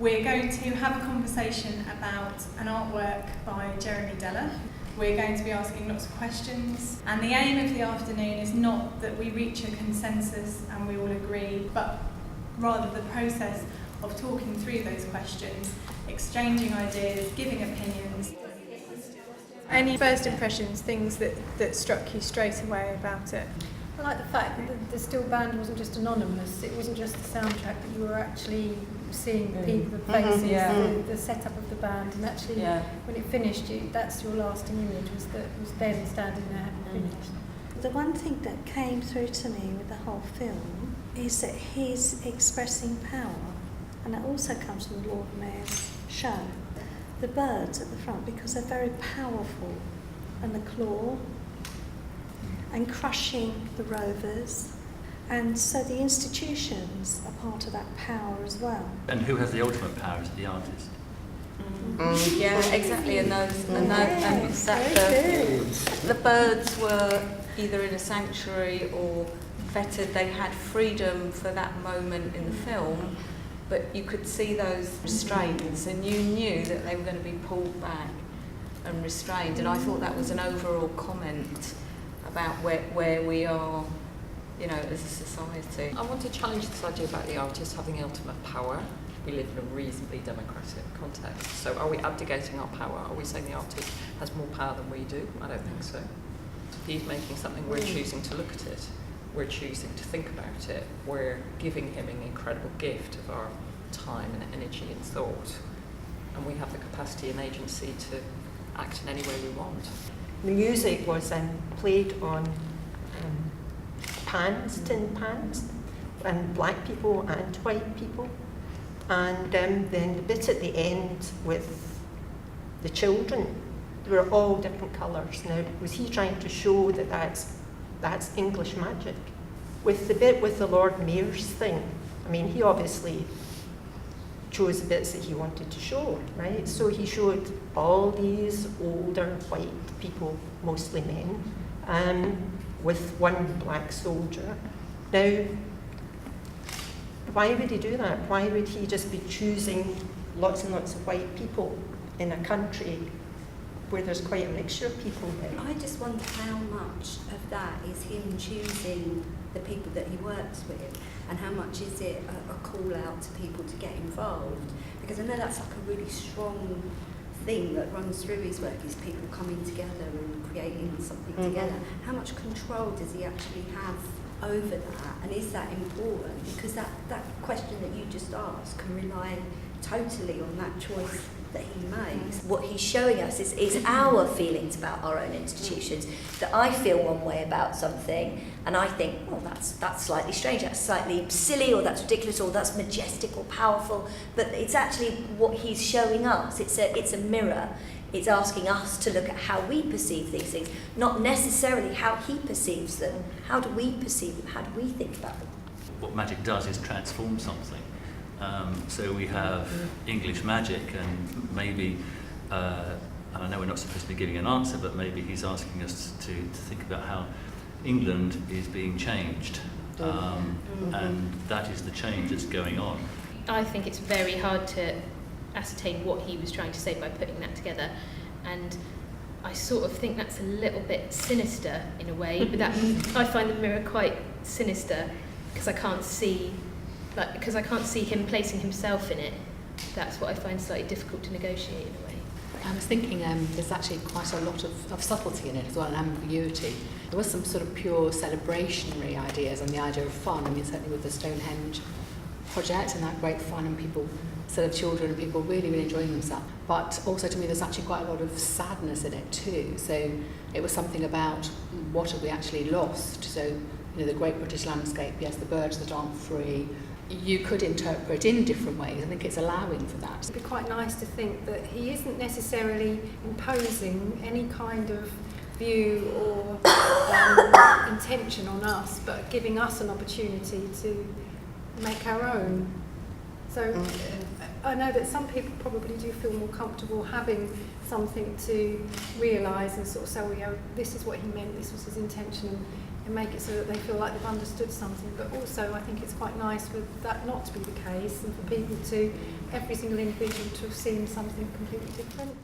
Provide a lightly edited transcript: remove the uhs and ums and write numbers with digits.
We're going to have a conversation about an artwork by Jeremy Deller. We're going to be asking lots of questions, and the aim of the afternoon is not that we reach a consensus and we all agree, but rather the process of talking through those questions, exchanging ideas, giving opinions. Any first impressions, things that struck you straight away about it? I like the fact that the still band wasn't just anonymous, it wasn't just the soundtrack, but you were actually seeing the people, the faces, the setup of the band, and actually when it finished, that's your lasting image, was them standing there finished. The one thing that came through to me with the whole film is that he's expressing power, and that also comes from the Lord Mayor's show. The birds at the front, because they're very powerful, and the claw, and crushing the rovers, and so the institutions are part of that power as well. And who has the ultimate power is the artist. Yeah, exactly. And the birds were either in a sanctuary or fettered. They had freedom for that moment in the film, but you could see those restraints, and you knew that they were going to be pulled back and restrained. And I thought that was an overall comment about where we are, you know, as a society. I want to challenge this idea about the artist having ultimate power. We live in a reasonably democratic context. So are we abdicating our power? Are we saying the artist has more power than we do? I don't think so. He's making something, we're choosing to look at it. We're choosing to think about it. We're giving him an incredible gift of our time and energy and thought. And we have the capacity and agency to act in any way we want. The music was played on tin pans, and black people and white people. And then the bit at the end with the children, they were all different colours. Now, was he trying to show that that's English magic? With the bit with the Lord Mayor's thing, I mean, he obviously chose the bits that he wanted to show, right? So he showed all these older white people, mostly men, with one black soldier. Now, why would he do that? Why would he just be choosing lots and lots of white people in a country where there's quite a mixture of people there? I just wonder how much of that is him choosing the people that he works with, and how much is it a call out to people to get involved? Because I know that's like a really strong thing that runs through his work, is people coming together and creating something together. How much control does he actually have over that, and is that important? Because that question that you just asked can rely totally on that choice that he makes. What he's showing us is our feelings about our own institutions, that I feel one way about something and I think, oh, that's slightly strange, that's slightly silly, or that's ridiculous, or that's majestic or powerful, but it's actually what he's showing us. It's a mirror. It's asking us to look at how we perceive these things, not necessarily how he perceives them. How do we perceive them? How do we think about them? What magic does is transform something. So we have English magic, and maybe, and I know we're not supposed to be giving an answer, but maybe he's asking us to think about how England is being changed, and that is the change that's going on. I think it's very hard to ascertain what he was trying to say by putting that together, and I sort of think that's a little bit sinister in a way, but I find the mirror quite sinister because I can't see him placing himself in it. That's what I find slightly difficult to negotiate in a way. I was thinking there's actually quite a lot of subtlety in it as well, and ambiguity. There was some sort of pure celebrationary ideas and the idea of fun. I mean, certainly with the Stonehenge project and that great fun and people, sort of children and people really, really enjoying themselves. But also to me there's actually quite a lot of sadness in it too. So it was something about what have we actually lost. So, you know, the great British landscape, yes, the birds that aren't free, you could interpret in different ways. I think it's allowing for that. It'd be quite nice to think that he isn't necessarily imposing any kind of view or intention on us, but giving us an opportunity to make our own. So I know that some people probably do feel more comfortable having something to realise and sort of say, well, yeah, this is what he meant, this was his intention, and and make it so that they feel like they've understood something. But also I think it's quite nice for that not to be the case, and for people to, every single individual, to have seen something completely different.